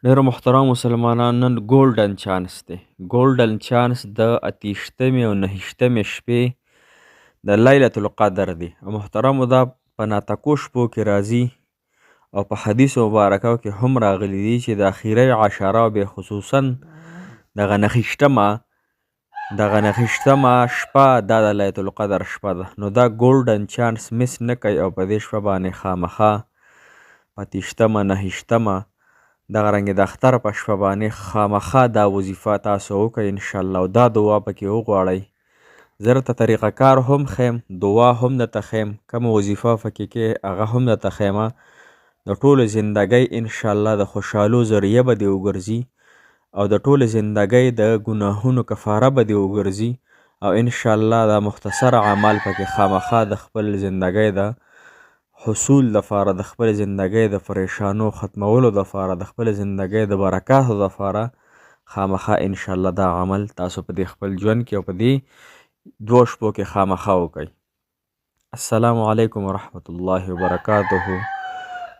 ډیرو محترم مسلمانان نن ګولډن چانس دی. ګولډن چانس د 28مې او 29مې شپې د لیلة القدر دی. محترمو دا په ناتکو شپو کې راځي او په حدیث مبارکو کې هم راغلی دي چې د اخیری عشره او به خصوصا دغه نخښتمه شپه دا د لیلة القدر شپه ده. نو دا ګولډن چانس مس نه کوي او په دې شپه باندې خامخا په 28مه 29مه دغه رنګې د اختر په شپه باندې خامخا دا وظیفه تاسو وکړئ انشاءالله او دا دعا پکې وغواړئ. زه درته طریقه کار هم ښیم، دعا هم درته ښیم، کومه وظیفه پکې کې هغه هم درته ښیمه. د ټولو زندګۍ انشاءالله د خوشحالو ذریعه به دې وګرځي او د ټولو زندګۍ د ګناهونو کفاره به دې وګرځي او انشاءالله دا مختصر عمل پکې خامخا د خپل زندګۍ د حصول دپاره، د خپل زندګۍ د پریشانو ختمولو دپاره، د خپل زندګۍ د برکاتو دپاره خامخا انشاءالله دا عمل تاسو په دې خپل ژوند کې او په دې 2 شپو کې خامخا وکړئ. السلام علیکم ورحمت الله وبرکاته.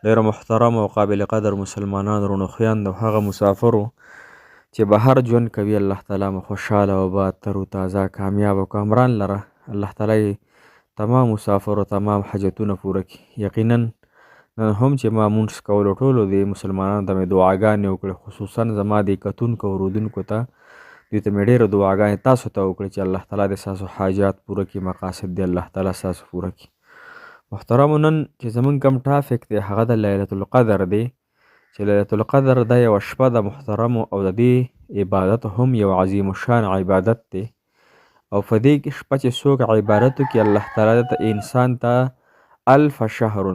ډېر محترم او قابل قدر مسلمانان ورونو خویندو، هغه مسافرو چې بهر ژوند کوي، الله تعالی مو خوشحاله او آباد تر و تازه کامیاب او کامران لره. الله تعالی تمام مسافرو تمام حاجتونه پوره کړي. یقینا نن هم چې ما مونځ کولو ټولو د مسلمانانو ته مې دعاګانې وکړې، خصوصا زما د کتونکو او اورودونکو ته دوی ته مې ډېرې دعاګانې تاسو ته وکړې چې الله تعالی دې ستاسو حاجات پوره کړي، مقاصد دې الله تعالی ستاسو پوره کړي. محترمو نن چې زمونږ کوم ټافک دی هغه د لیلة القدر دی چې لیلة القدر دا یوه شپه ده محترمو او د دې عبادت هم یو عظیم الشان عبادت دی او په دې شپه چې څوک عبادت وکړي الله تعالی ته انسان ته 1000 شهر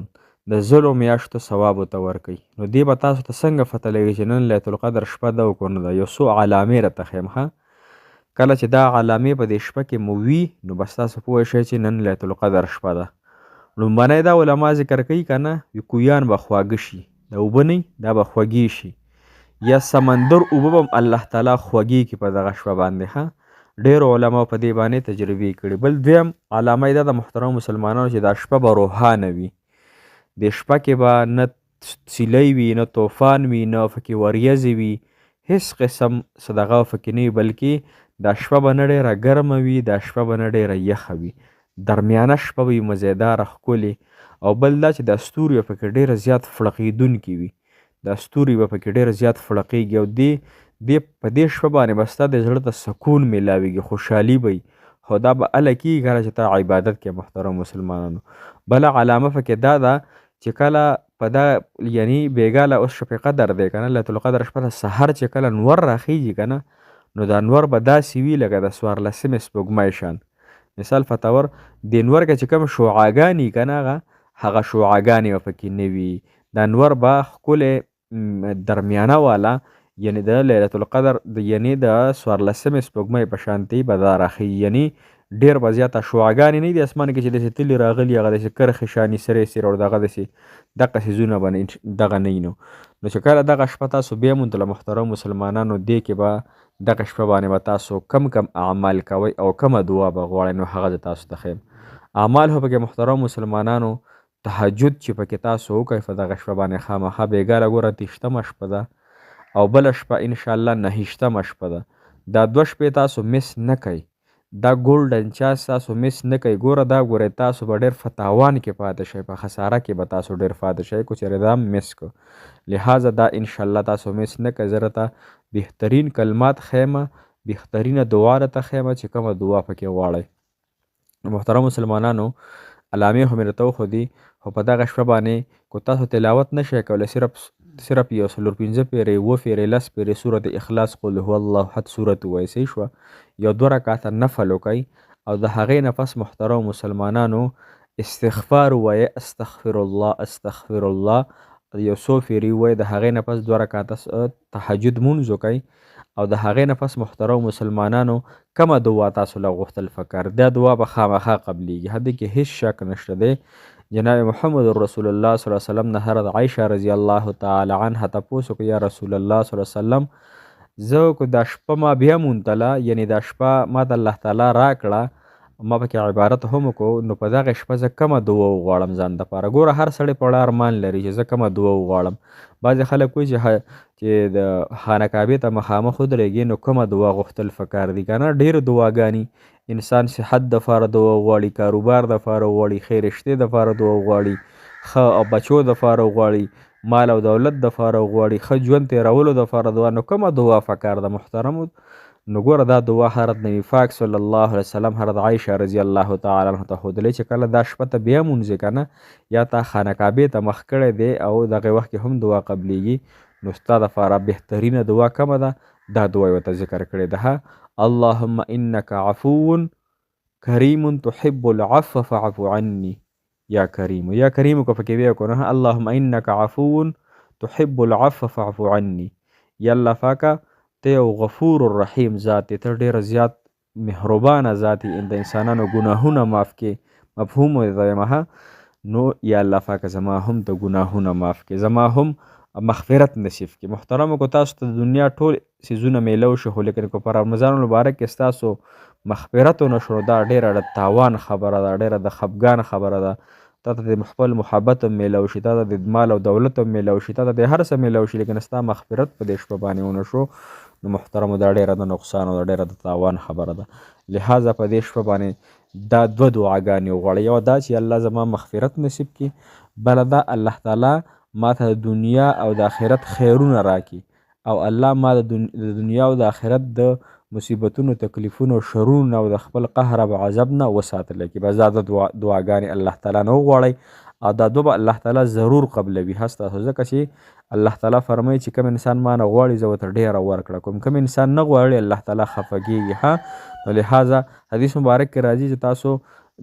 د زرو میاشتو ثواب ورته ورکوي. نو دې به تاسو ته څنګه پته لګي چې نن لیلة القدر شپه ده او که نه ده. یو څو علامې راته ښیم ښه. کله چې دا علامې په دې شپه کې مو وي نو بس تاسو پوه شئ چې نن لیلة القدر شپه ده. لومبنی دا علما ذکر کوي که نه کویان به خواږه شي، د اوبه نه دا به خوږې شي، یا سمندر اوبه به الله تعالی خوږې کړي په دغه شپه باندې ښه. ډېرو علماو په دې باندې تجربې کړي. بل دویم علامه یې دا د محترم مسلمانانو چې دا شپه به روحانه وي. دې شپه کې به نه سیلۍ وي، نه طوفان وي، نه پکې وریځې وي، هېڅ قسم څه دغه پکې نه وي، بلکې دا شپه به نه ډېره ګرمه وي، دا شپه به نه ډېره یخه وي، درمیانه شپه وي، مزیداره ښکلې. او بل دا چې دا ستوري به پکې ډېره زیات فړقېدونکي وي، دا ستوري به پکې ډېره زیات فړقېږي او په دې شپه باندې به ستا د زړه ته سکون میلاویږي، خوشحالي به وي. خو دا به هله کېږي کله چې ته عبادت کې محترم مسلمانانو. بله علامه پکې دا ده چې کله په دا یعنی بېګاله اوس شب قدر دی که نه، لیلة القدر شپه ده، سحر چې کله نور راخیږي که نه نو دا نور به داسې وي لکه د 14مې سپوږمۍ شان. مثال فتور د نور کې چې کوم شعاګانې که نه هغه شعاګانې به پکې نه وي. دا نور به ښکلې درمیانه والا یعنی د لیلة القدر یعنی د 14مې سپوږمۍ په شانتي به دا راخیږي. یعنی ډېر به زیاته شعاګانې نه دي اسمان کې چې داسې تلې راغلي هغه داسې کرښې شانې سرې سرې او دغه داسې دغه څیزونه به دغه نه وي. نو چې کله دغه شپه تاسو بیا مونځ محترم مسلمانانو دې کې به دغه شپه باندې به تاسو کم اعمال کوئ او کومه دعا به غواړئ نو هغه زه تاسو ته ښیم. اعمال خو پکې محترم مسلمانانو تهجد چې پکې تاسو وکئ په دغه شپه باندې خامخا بېګاله ګوره 28مه شپه ده او بله شپه انشاءالله 29مه شپه ده. دا 2 شپې تاسو مس نه کوئ. دا ګولډن چانس تاسو مس نه کوئ. ګوره دا ګورئ تاسو به ډېر په تاوان کې پاتې شئ، په خساره کې به تاسو ډېر پاتې شئ که چېرې دا مس کو. لہذا دا انشاءالله تاسو مس نه کوئ. زه راته بهترین کلمات ښیمه، بهترینه دعا راته ښیمه چې کومه دعا پکې غواړئ. محترم مسلمانانو علامې خو مې راته وښودي، خو په دغه شپه باندې که تاسو تلاوت نه شئ کولی صرف یو 4-5 پیرې 7 پیرې 10 پیرې سورت اخلاص قل هو الله احد سورت ووایئ صحیح شوه. یو 2 رکعته نفل وکئ او د هغې نه پس محترم مسلمانانو استغفار ووایئ، استغفر الله استغفر الله، یو څو پیرې ووایئ. د هغې نه پس 2 رکعته تهجد مونځ وکئ او د هغې نه پس محترم مسلمانانو کومه دعا تاسو له غوښتل فکر دا دعا به خامخا قبلیږي. هدې کې هیڅ شک نشته دی. جناب محمد رسول الله صلی الله علیه وسلم نه حضرت عایشه رضی الله تعالی عنها تپوس وکړ یا رسول الله صلی الله علیه وسلم زه که دا شپه ما بیا مونتله یعنی دا شپه ما ته الله تعالی راکړه ما پکې عبارت هم وکړو نو په دغه شپه زه کومه دعا وغواړم ځان دپاره. ګوره هر سړی په اړه ارمان لري چې زه کومه دعا وغواړم. بعضې خلک وایي چې د خانه کعبې ته مخامخ ودرېږي نو کومه دعا غوښتل پکار دي که نه. ډېرې دعاګانې انسان صحت دپاره دعا غواړي، کاروبار دپاره غواړي، ښې رشتې دپاره دعا غواړي، ښه بچو دپاره غواړي، مال او دولت دپاره غواړي، ښه ژوند تېرولو دپاره دعا. نو کومه دعا پکار ده محترمو؟ نو ګوره دا دعا حضرت نبی پاک صلی الله علیه وسلم حضرت عایشه رضی الله تعالی عنها ته ښودلی چې کله دا شپه ته بیا مونځې که نه یا تا خانه کعبې ته مخ کړی دی او دغه وخت کې هم دعا قبلیږي نو ستا دپاره بهترینه دعا کومه ده؟ دا دعا یې ورته ذکر کړې ده، اللهم انک عفو کریم تحب العفو فاعف عني یا کریم. یا کریم کو پکې بیا کو نه، اللهم انک عفو تحب العفو فاعف عني. یا الله پاکه ته یو غفور الرحیم ذات یې، ته ډېره زیات مهربانه ذات یې، د انسانانو ګناهونه معاف کې مفهوم ویمه. نو یا الله پاکه زما هم د ګناهونه معاف کې، زما هم مغفرت نصیب کې. محترمو کو تاسو ته د دنیا ټول څیزونه میلو شو خو لیکن که په رمضان المبارک کې ستاسو مغفرت ونه شو دا ډېره د تاوان خبره ده، ډېره د خفګان خبره ده. تا ته د خپل محبت هم میلو شي، تا ته د مال او دولت هم میلو شي، تا ته د هر څه میلو شي، لیکن ستا مغفرت په دې شپه باندې ونه شو نو محترمو دا ډېره د نقصان او ډېره د تاوان خبره ده. لہذا په دې شپه باندې دا دوه دعاګانې وغواړئ، یوه دا چې الله زما مغفرت نصیب کړي، بله دا الله تعالی ما ته د دنیا او د آخرت خیرونه راکړي او الله ما د دنیا او د آخرت د مصیبتونو تکلیفونو شرونو او د خپل قهر او عذاب نه وساتلی کړي. بس دا دعاګانې الله تعالی نه وغواړئ او دا دوه به الله تعالی ضرور قبلوي هستاسو، ځکه چې الله تعالی فرمایي چې کوم انسان ما نه غواړي زه ورته ډېره ورکړه کوم، کوم انسان نه غواړي الله تعالی خفه کېږي. نو لہذا حدیث مبارک کې راځي چې تاسو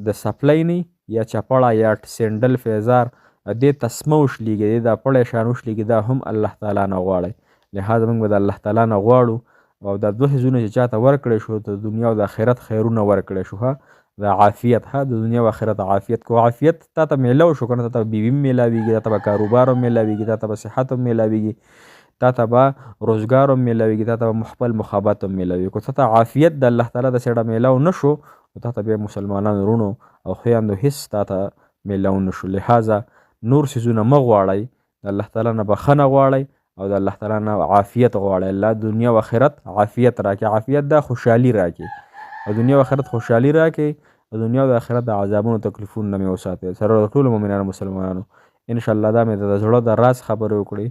د سپلی نه یا چپړه یا سینډل فیزار دې تسمه وشلیږي، دا پړی شان وشلیږي، دا هم الله تعالی نه غواړئ. لہذا موږ به د الله تعالی نه غواړو او دا دوه څیزونه چې چاته ورکړی شو د دنیا او د آخرت خیرونه ورکړی شو، د عافیت د دنیا او آخرت عافیت کو عافیت تا ته میلو شو که نه، تا ته بیوي هم میلاویږي، تا ته به کاروبار هم میلاویږي، تا ته به صحت هم میلاویږي، تا ته به روزګار هم میلاویږي، تا ته به خپل مخابات هم میلاویږي. که تا ته عافیت د الله تعالی د سیډه میلاو نه شو نو تا ته بیا مسلمانانو وروڼو او خویندو هېڅ تا ته میلاو نه شو. لہذا نور څیزونه مه غواړئ، د الله تعالی نه بخښنه غواړئ او د الله تعالی نه عافیت غواړئ. الله دنیا او آخرت عافیت راکړي، عافیت دا خوشحالي راکړي او دنیا او آخرت خوشحالي راکړي او دنیا او د آخرت د عذابونو تکلیفونو نه مې وساتئ. سره د ټولو مؤمنانو مسلمانانو انشاءالله دا مې د زړه د راز خبرې وکړې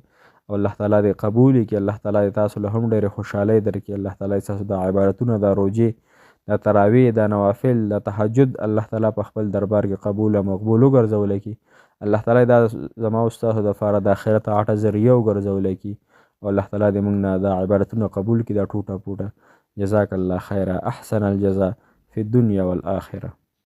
او الله تعالی دې قبول کړي، الله تعالی دې تاسو له هم ډېرې خوشحالۍ درکړي، الله تعالی دې تاسو د عبادتونه د روژې د تراویح د نوافل د تهجد الله تعالی په خپل دربار کې قبول او مقبول وګرځولی کړي. الله تعالی دا زما او ستاسو دپاره د آخرت غټه ذریعه وګرځولی کړي او الله تعالی دې موږ نه د عبادتونه قبول کړي دا ټوټه پوټه. جزاک الله خیره، احسن الجزا فی الدنیا والآخره.